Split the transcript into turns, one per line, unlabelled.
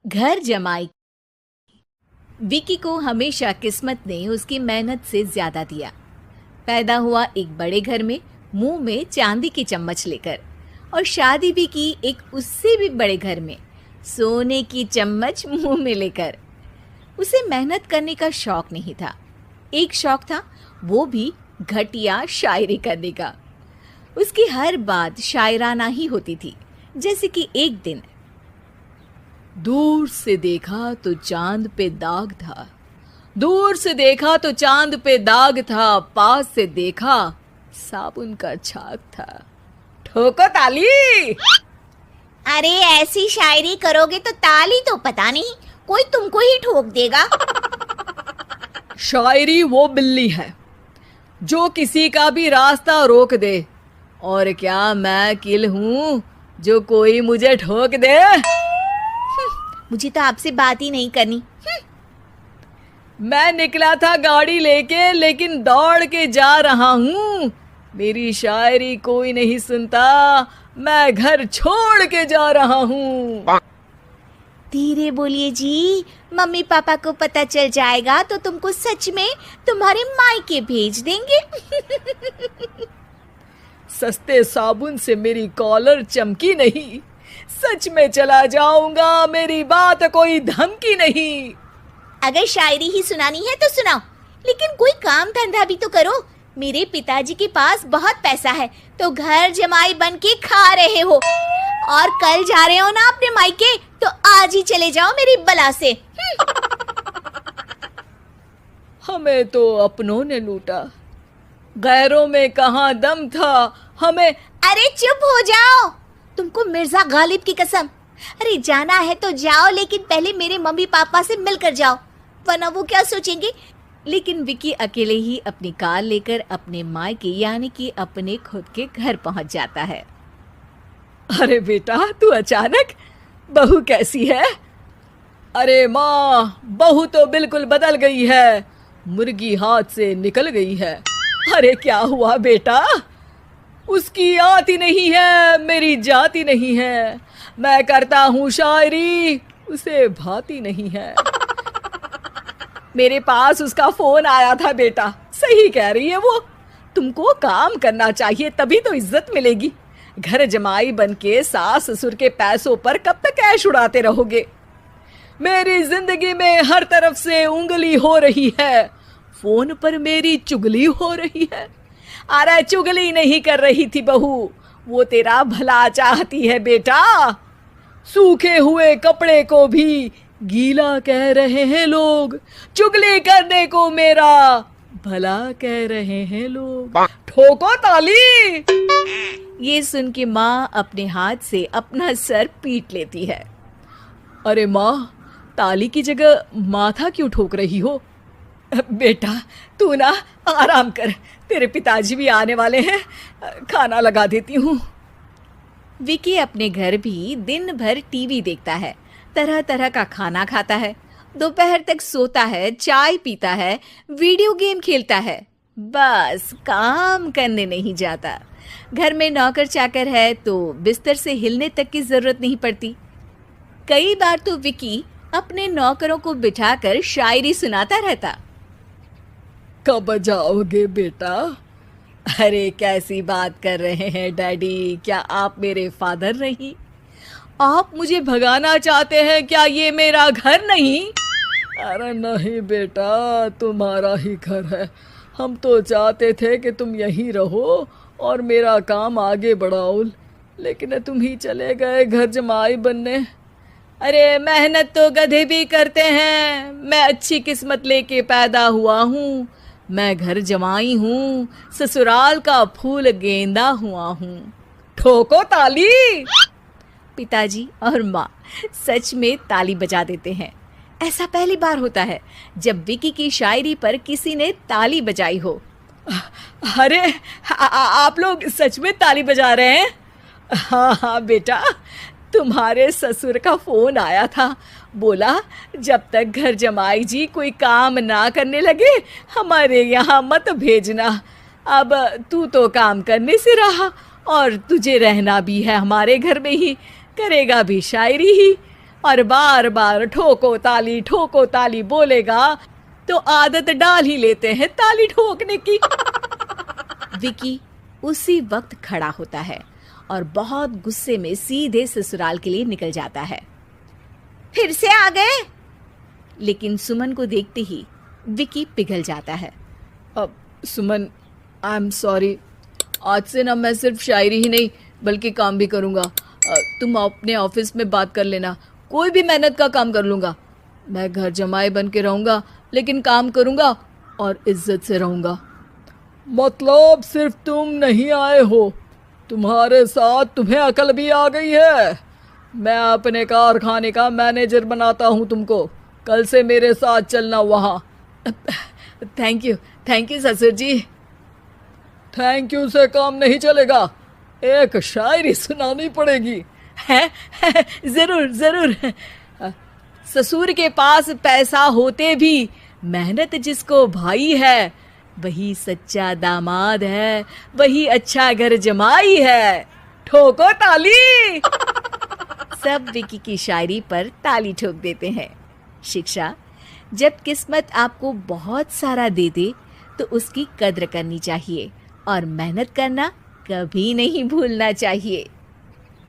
घर जमाई। विकी को हमेशा किस्मत ने उसकी मेहनत से ज्यादा दिया। पैदा हुआ एक बड़े घर में, मुंह में चांदी की चम्मच लेकर, और शादी भी की एक उससे भी बड़े घर में, सोने की चम्मच मुंह में लेकर। उसे मेहनत करने का शौक नहीं था। एक शौक था, वो भी घटिया शायरी करने का। उसकी हर बात शायराना ही होती थी। जैसे कि एक दिन, दूर से देखा तो चांद पे दाग था, दूर से देखा तो चांद पे दाग था, पास से देखा साबुन का छाग था। ठोको ताली।
अरे ऐसी शायरी करोगे तो ताली तो पता नहीं, कोई तुमको ही ठोक देगा।
शायरी वो बिल्ली है जो किसी का भी रास्ता रोक दे, और क्या मैं किल हूँ जो कोई मुझे ठोक दे।
मुझे तो आपसे बात ही नहीं करनी।
मैं निकला था गाड़ी लेके, लेकिन दौड़ के जा रहा हूँ। मेरी शायरी कोई नहीं सुनता, मैं घर छोड़ के जा रहा हूँ।
धीरे बोलिए जी, मम्मी पापा को पता चल जाएगा तो तुमको सच में तुम्हारे मायके भेज देंगे।
सस्ते साबुन से मेरी कॉलर चमकी नहीं, सच में चला जाऊंगा, मेरी बात कोई धमकी नहीं।
अगर शायरी ही सुनानी है तो सुनाओ, लेकिन कोई काम धंधा भी तो करो। मेरे पिताजी के पास बहुत पैसा है, तो घर जमाई बन के खा रहे हो, और कल जा रहे हो ना अपने मायके, तो आज ही चले जाओ मेरी बला से।
हमें तो अपनों ने लूटा, गैरों में कहाँ दम था हमें।
अरे चुप हो जाओ, तुमको मिर्जा गालिब की कसम। अरे जाना है तो जाओ, लेकिन पहले मेरे मम्मी पापा से मिलकर जाओ, वरना वो क्या सोचेंगे। लेकिन विकी अकेले ही अपनी कार लेकर अपने मायके यानी कि अपने खुद के घर पहुंच जाता है। अरे बेटा, तू अचानक, बहू कैसी है? अरे माँ, बहू तो बिल्कुल बदल गई है, मुर्गी हाथ से निकल गई है। अरे क्या हुआ बेटा? उसकी आती नहीं है, मेरी जाती नहीं है। मैं करता हूँ शायरी, उसे भाती नहीं है। मेरे पास उसका फोन आया था बेटा, सही कह रही है वो। तुमको काम करना चाहिए, तभी तो इज्जत मिलेगी। घर जमाई बन के सास ससुर के पैसों पर कब तक ऐश उड़ाते रहोगे? मेरी जिंदगी में हर तरफ से उंगली हो रही है, फोन पर मेरी चुगली हो रही है। अरे चुगली नहीं कर रही थी बहू, वो तेरा भला चाहती है बेटा। सूखे हुए कपड़े को भी गीला कह रहे हैं लोग, चुगली करने को मेरा भला कह रहे हैं लोग। ठोको ताली। ये सुन के माँ अपने हाथ से अपना सर पीट लेती है। अरे माँ, ताली की जगह माथा क्यों ठोक रही हो? बेटा तू ना आराम कर, तेरे पिताजी भी आने वाले हैं, खाना लगा देती हूँ। विकी अपने घर भी दिन भर टीवी देखता है, तरह तरह का खाना खाता है, दोपहर तक सोता है, चाय पीता है, वीडियो गेम खेलता है, बस काम करने नहीं जाता। घर में नौकर चाकर है तो बिस्तर से हिलने तक की जरूरत नहीं पड़ती। कई बार तो विकी अपने नौकरों को बिठाकर शायरी सुनाता रहता। कब जाओगे बेटा? अरे कैसी बात कर रहे हैं डैडी, क्या आप मेरे फादर नहीं? आप मुझे भगाना चाहते हैं क्या? ये मेरा घर नहीं। अरे नहीं बेटा, तुम्हारा ही घर है। हम तो चाहते थे कि तुम यहीं रहो और मेरा काम आगे बढ़ाओ, लेकिन तुम ही चले गए घर जमाई बनने। अरे मेहनत तो गधे भी करते हैं, मैं अच्छी किस्मत लेके पैदा हुआ हूँ, मैं घर जमाई हूँ, ससुराल का फूल गेंदा हुआ हूँ। ठोको ताली। पिताजी और माँ सच में ताली बजा देते हैं। ऐसा पहली बार होता है जब विकी की शायरी पर किसी ने ताली बजाई हो। अरे आप लोग सच में ताली बजा रहे हैं? हाँ हाँ बेटा, तुम्हारे ससुर का फोन आया था, बोला जब तक घर जमाई जी कोई काम ना करने लगे हमारे यहाँ मत भेजना। अब तू तो काम करने से रहा और तुझे रहना भी है हमारे घर में ही, करेगा भी शायरी ही। और बार बार ठोको ताली बोलेगा तो आदत डाल ही लेते हैं ताली ठोकने की।
विकी उसी वक्त खड़ा होता है और बहुत गुस्से में सीधे ससुराल के लिए निकल जाता है। फिर से आ गए? लेकिन सुमन को देखते ही विकी पिघल जाता है।
अब सुमन, आई एम सॉरी, आज से ना मैं सिर्फ शायरी ही नहीं बल्कि काम भी करूँगा। तुम अपने ऑफिस में बात कर लेना, कोई भी मेहनत का काम कर लूँगा। मैं घर जमाई बन के रहूँगा लेकिन काम करूँगा और इज्जत से रहूँगा। मतलब सिर्फ तुम नहीं आए हो, तुम्हारे साथ तुम्हें अकल भी आ गई है। मैं अपने कारखाने का मैनेजर बनाता हूँ तुमको, कल से मेरे साथ चलना वहाँ। थैंक यू ससुर जी। थैंक यू से काम नहीं चलेगा, एक शायरी सुनानी पड़ेगी। है जरूर। ससुर के पास पैसा होते भी मेहनत जिसको भाई है, वही सच्चा दामाद है, वही अच्छा घर जमाई है। ठोको ताली।
सब विकी की शायरी पर ताली ठोक देते हैं। शिक्षा: जब किस्मत आपको बहुत सारा दे दे तो उसकी कद्र करनी चाहिए और मेहनत करना कभी नहीं भूलना चाहिए।